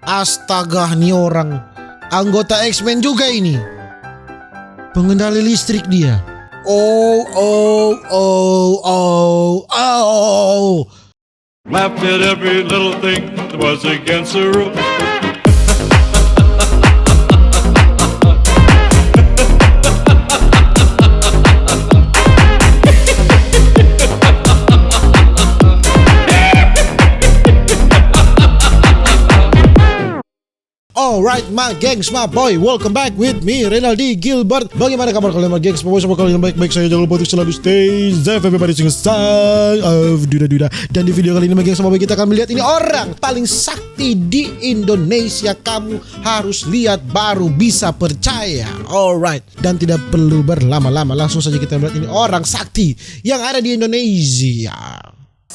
Astaga, nih orang anggota X-Men juga ini. Pengendali listrik dia. Oh. Laughed at every little thing that was against the rules. Alright my gengs, my boy, welcome back with me Renaldi Gilbert. Bagaimana kabar kalian my gengs? Semoga kalian baik-baik saja. Jangan lupa untuk selalu stay safe. Everybody sing a song of duda-duda. Dan di video kali ini my gengs, my boy, kita akan melihat ini orang paling sakti di Indonesia. Kamu harus lihat baru bisa percaya. Alright, dan tidak perlu berlama-lama, langsung saja kita melihat ini orang sakti yang ada di Indonesia.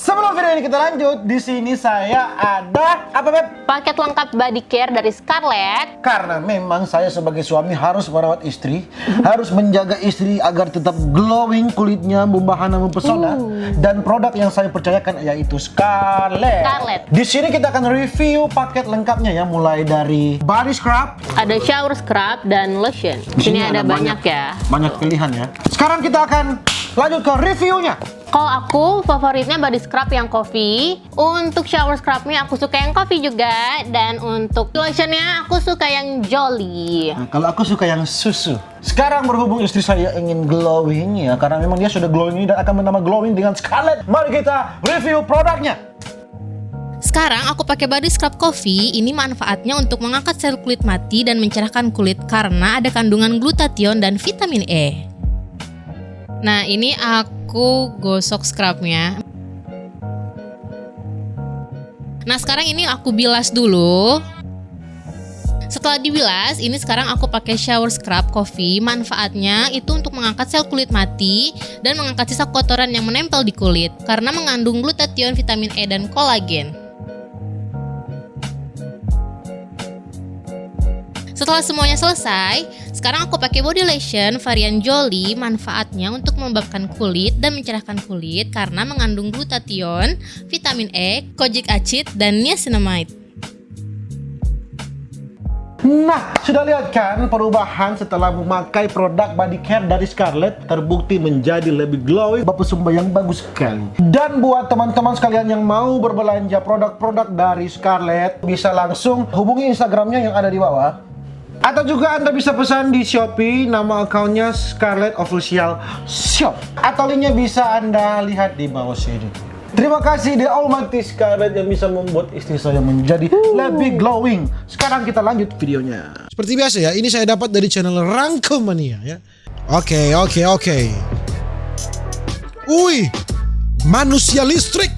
Sebelum video ini kita lanjut, di sini saya ada apa, Beb? Paket lengkap body care dari Scarlett. Karena memang saya sebagai suami harus merawat istri, harus menjaga istri agar tetap glowing kulitnya, membahana, mempesona. Dan produk yang saya percayakan yaitu Scarlett. Di sini kita akan review paket lengkapnya ya, mulai dari body scrub, Ada shower scrub dan lotion. Di sini ada banyak ya. banyak pilihan ya. Sekarang kita akan lanjut ke reviewnya. Kalau aku favoritnya body scrub yang coffee. Untuk shower scrubnya aku suka yang coffee juga. Dan untuk lotionnya aku suka yang jolly. Nah, kalau aku suka yang susu. Sekarang berhubung istri saya ingin glowing ya, karena memang dia sudah glowing ini dan akan menambah glowing dengan Scarlett. Mari kita review produknya. Sekarang aku pakai body scrub coffee. Ini manfaatnya untuk mengangkat sel kulit mati dan mencerahkan kulit karena ada kandungan glutathione dan vitamin E. Nah, ini aku gosok scrubnya. Nah, sekarang ini aku bilas dulu. Setelah dibilas, ini sekarang aku pakai shower scrub coffee. Manfaatnya itu untuk mengangkat sel kulit mati dan mengangkat sisa kotoran yang menempel di kulit karena mengandung glutathione, vitamin E dan kolagen. Setelah semuanya selesai, sekarang aku pakai body lotion varian Jolly. Manfaatnya untuk melembabkan kulit dan mencerahkan kulit karena mengandung glutathione, vitamin E, kojic acid, dan niacinamide. Nah, sudah lihat kan perubahan setelah memakai produk body care dari Scarlett? Terbukti menjadi lebih glowing, berpersumber yang bagus sekali. Dan buat teman-teman sekalian yang mau berbelanja produk-produk dari Scarlett, bisa langsung hubungi Instagramnya yang ada di bawah. Atau juga Anda bisa pesan di Shopee, nama akunnya Scarlett Official Shop. Atau linknya bisa Anda lihat di bawah sini. Terima kasih The Almighty Scarlett yang bisa membuat istri saya menjadi lebih glowing. Sekarang kita lanjut videonya. Seperti biasa ya, ini saya dapat dari channel Rangkemania ya. Oke. Wih, manusia listrik.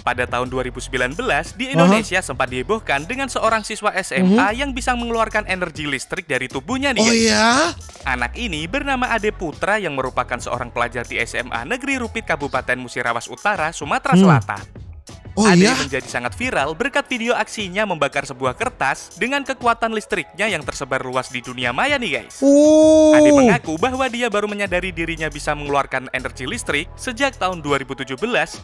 Pada tahun 2019, di Indonesia sempat dihebohkan dengan seorang siswa SMA yang bisa mengeluarkan energi listrik dari tubuhnya nih. Oh ya? Anak ini bernama Ade Putra yang merupakan seorang pelajar di SMA Negeri Rupit Kabupaten Musirawas Utara, Sumatera Selatan. Oh Ade ya? menjadi sangat viral berkat video aksinya membakar sebuah kertas dengan kekuatan listriknya yang tersebar luas di dunia maya nih guys. Ade mengaku bahwa dia baru menyadari dirinya bisa mengeluarkan energi listrik sejak tahun 2017,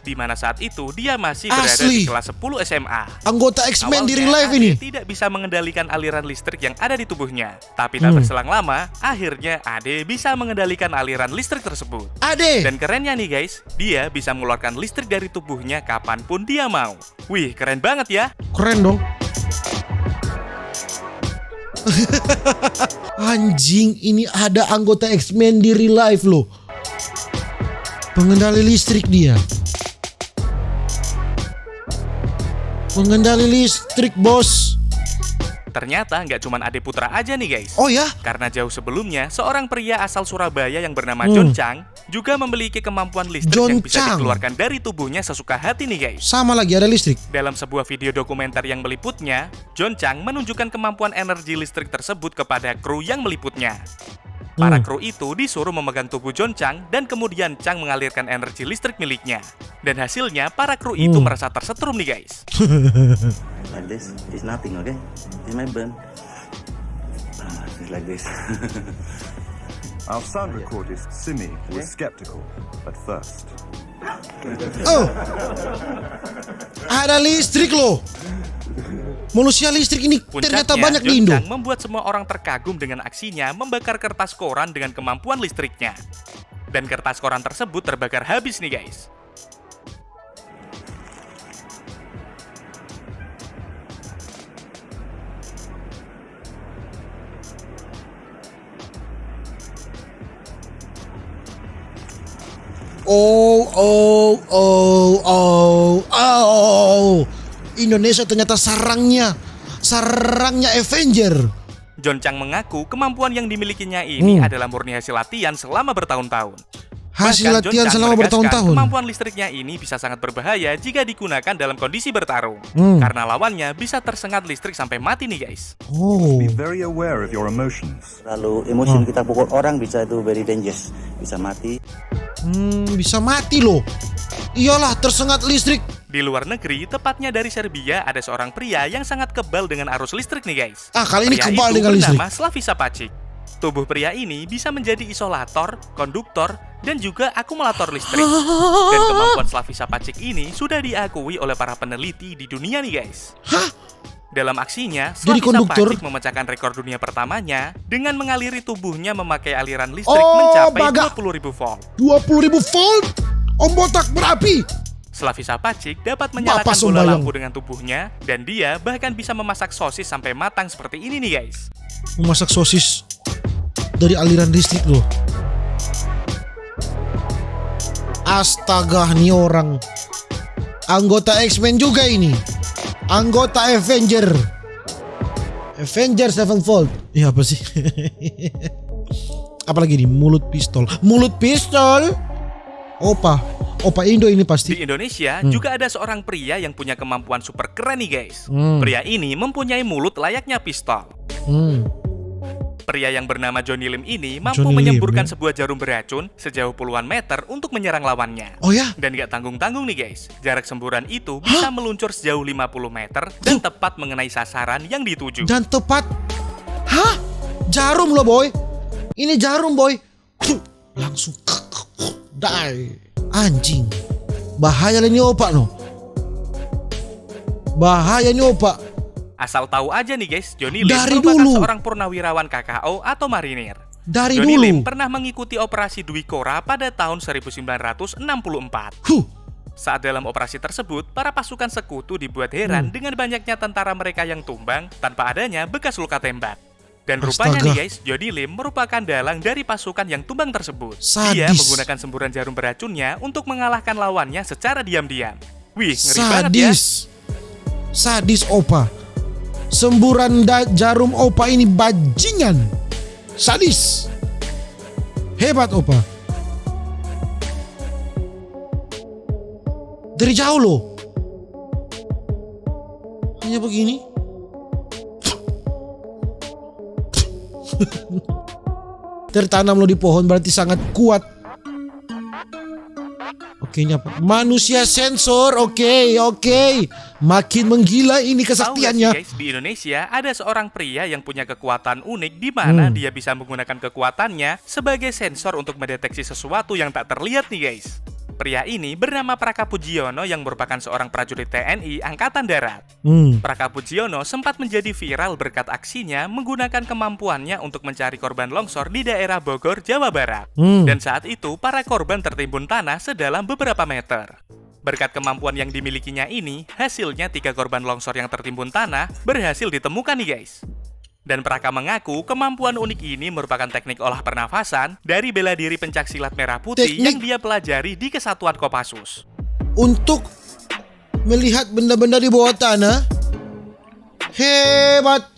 di mana saat itu dia masih berada di kelas 10 SMA. Anggota X-Men di real life Ade ini. tidak bisa mengendalikan aliran listrik yang ada di tubuhnya. Tapi tak berselang lama, akhirnya Ade bisa mengendalikan aliran listrik tersebut. Ade. Dan kerennya nih guys, dia bisa mengeluarkan listrik dari tubuhnya kapanpun dia mau. Wih, keren banget ya. Keren dong. Anjing, ini ada anggota X-Men di real life loh. Pengendali listrik dia. Pengendali listrik, bos. Ternyata nggak cuma Ade Putra aja nih guys. Oh ya? Karena jauh sebelumnya, seorang pria asal Surabaya yang bernama John Chang juga memiliki kemampuan listrik yang bisa dikeluarkan dari tubuhnya sesuka hati nih guys. Sama lagi ada listrik. Dalam sebuah video dokumenter yang meliputnya, John Chang menunjukkan kemampuan energi listrik tersebut kepada kru yang meliputnya. Para kru itu disuruh memegang tubuh John Chang dan kemudian Chang mengalirkan energi listrik miliknya. Dan hasilnya para kru itu merasa tersetrum nih guys. Like this, it's nothing, okay? It might burn. It's like this. Our sound recordist, Simi, was skeptical at first. Oh, ada listrik loh. Manusia listrik ini ternyata banyak di Indo. John Chang membuat semua orang terkagum dengan aksinya membakar kertas koran dengan kemampuan listriknya. Dan kertas koran tersebut terbakar habis nih guys. Indonesia ternyata sarangnya Avenger. John Chang mengaku kemampuan yang dimilikinya ini adalah murni hasil latihan selama bertahun-tahun. Hasil Bahkan latihan John Chang selama menegaskan bertahun-tahun. Kemampuan listriknya ini bisa sangat berbahaya jika digunakan dalam kondisi bertarung. Karena lawannya bisa tersengat listrik sampai mati nih guys. Be very aware of your emotions. Lalu emosi kita pukul orang bisa itu very dangerous, bisa mati. Bisa mati loh. Iyalah, tersengat listrik. Di luar negeri, tepatnya dari Serbia, ada seorang pria yang sangat kebal dengan arus listrik nih guys. Kali ini Pria kebal itu dengan listrik. bernama Slaviša Pačić. Tubuh pria ini bisa menjadi isolator, konduktor, dan juga akumulator listrik. Dan kemampuan Slaviša Pačić ini sudah diakui oleh para peneliti di dunia nih guys. Dalam aksinya, Slaviša Pačić memecahkan rekor dunia pertamanya dengan mengaliri tubuhnya memakai aliran listrik mencapai 20.000 volt. 20.000 volt? Om botak berapi. Slaviša Pačić dapat menyalakan bola lampu dengan tubuhnya, dan dia bahkan bisa memasak sosis sampai matang seperti ini nih guys. Memasak sosis dari aliran listrik loh. Astaga, nih orang anggota X-Men juga ini. Anggota Avenger Sevenfold. Iya apa sih? Apalagi nih, mulut pistol. Opa Indo ini pasti. Di Indonesia juga ada seorang pria yang punya kemampuan super keren nih guys. Pria ini mempunyai mulut layaknya pistol. Pria yang bernama Johnny Lim ini mampu menyemburkan sebuah jarum beracun sejauh puluhan meter untuk menyerang lawannya. Oh ya? Dan gak tanggung-tanggung nih guys, jarak semburan itu bisa meluncur sejauh 50 meter dan tepat mengenai sasaran yang dituju. Dan tepat? Hah? Jarum loh boy. Ini jarum boy. Langsung die. Anjing. Bahaya ini opak no. Bahaya ini opak. Asal tahu aja nih guys, Johnny Lim dari merupakan dulu seorang purnawirawan KKO atau marinir. Dari Johnny dulu Lim pernah mengikuti operasi Dwi Kora pada tahun 1964. Saat dalam operasi tersebut, para pasukan sekutu dibuat heran dengan banyaknya tentara mereka yang tumbang tanpa adanya bekas luka tembak. Dan rupanya nih guys, Johnny Lim merupakan dalang dari pasukan yang tumbang tersebut. Dia menggunakan semburan jarum beracunnya untuk mengalahkan lawannya secara diam-diam. Wih, ngeri banget ya. Sadis opa. Semburan jarum opa ini bajingan. Sadis. Hebat opa. Dari jauh loh. Hanya begini. Tertanam lo di pohon berarti sangat kuat. Oke, ini apa? Manusia sensor. Oke. Makin menggila ini kesaktiannya. Tahu gak sih guys, di Indonesia ada seorang pria yang punya kekuatan unik di mana dia bisa menggunakan kekuatannya sebagai sensor untuk mendeteksi sesuatu yang tak terlihat nih guys. Pria ini bernama Praka Pujiono yang merupakan seorang prajurit TNI Angkatan Darat. Praka Pujiono sempat menjadi viral berkat aksinya menggunakan kemampuannya untuk mencari korban longsor di daerah Bogor, Jawa Barat. Dan saat itu, para korban tertimbun tanah sedalam beberapa meter. Berkat kemampuan yang dimilikinya ini, hasilnya 3 korban longsor yang tertimbun tanah berhasil ditemukan nih guys. Dan Praka mengaku kemampuan unik ini merupakan teknik olah pernafasan dari bela diri pencaksilat merah putih yang dia pelajari di Kesatuan Kopassus. Untuk melihat benda-benda di bawah tanah. Hebat.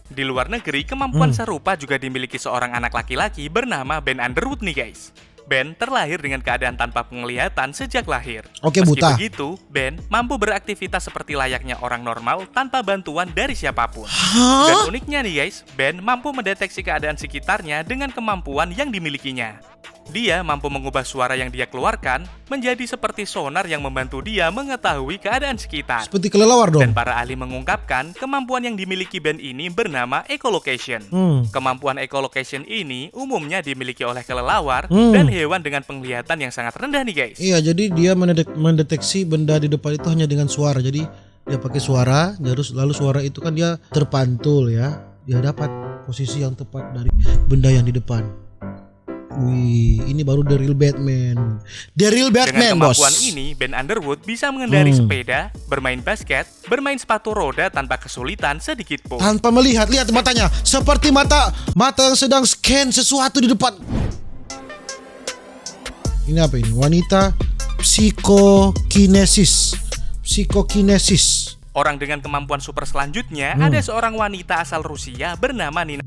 Di luar negeri, kemampuan serupa juga dimiliki seorang anak laki-laki bernama Ben Underwood nih guys. Ben terlahir dengan keadaan tanpa penglihatan sejak lahir. Oke, Meski buta. begitu, Ben mampu beraktivitas seperti layaknya orang normal tanpa bantuan dari siapapun. Dan uniknya nih guys, Ben mampu mendeteksi keadaan sekitarnya dengan kemampuan yang dimilikinya. Dia mampu mengubah suara yang dia keluarkan menjadi seperti sonar yang membantu dia mengetahui keadaan sekitar. Seperti kelelawar dong. Dan para ahli mengungkapkan kemampuan yang dimiliki Ben ini bernama echolocation. Kemampuan echolocation ini umumnya dimiliki oleh kelelawar dan hewan dengan penglihatan yang sangat rendah nih guys. Iya, jadi dia mendeteksi benda di depan itu hanya dengan suara. Jadi dia pakai suara, lalu suara itu kan dia terpantul ya, dia dapat posisi yang tepat dari benda yang di depan. Wih, ini baru the real Batman. The real Batman, Dengan kemampuan bos. ini, Ben Underwood bisa mengendari sepeda, bermain basket, bermain sepatu roda tanpa kesulitan sedikit pun. Tanpa melihat, lihat matanya, seperti mata yang sedang scan sesuatu di depan. Ini apa ini? Wanita psikokinesis. Orang dengan kemampuan super selanjutnya ada seorang wanita asal Rusia bernama Nina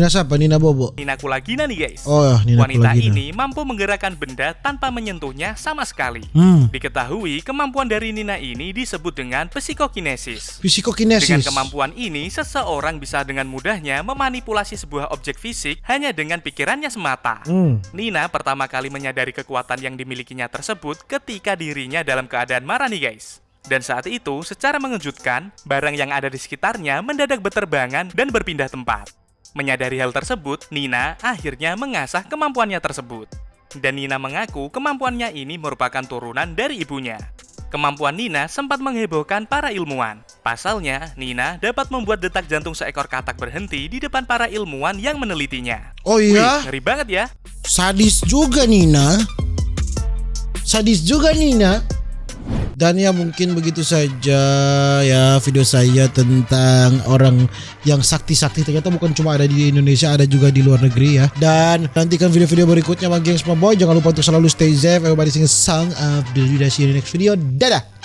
siapa? Nina Bobo. Nina Kulagina nih guys. Oh, Nina Wanita Kulagina. ini mampu menggerakkan benda tanpa menyentuhnya sama sekali. Diketahui kemampuan dari Nina ini disebut dengan psikokinesis. Psikokinesis. Dengan kemampuan ini, seseorang bisa dengan mudahnya memanipulasi sebuah objek fisik hanya dengan pikirannya semata. Nina pertama kali menyadari kekuatan yang dimilikinya tersebut ketika dirinya dalam keadaan marah nih guys. Dan saat itu, secara mengejutkan, barang yang ada di sekitarnya mendadak berterbangan dan berpindah tempat. Menyadari hal tersebut, Nina akhirnya mengasah kemampuannya tersebut. Dan Nina mengaku kemampuannya ini merupakan turunan dari ibunya. Kemampuan Nina sempat menghebohkan para ilmuwan. Pasalnya, Nina dapat membuat detak jantung seekor katak berhenti di depan para ilmuwan yang menelitinya. Oh iya? Wih, ngeri banget ya. Sadis juga Nina. Dan ya mungkin begitu saja ya video saya tentang orang yang sakti-sakti. Ternyata bukan cuma ada di Indonesia, ada juga di luar negeri ya. Dan nantikan video-video berikutnya sama gengs Boy. Jangan lupa untuk selalu stay safe. Everybody sing a song of the See you in the next video. Dadah.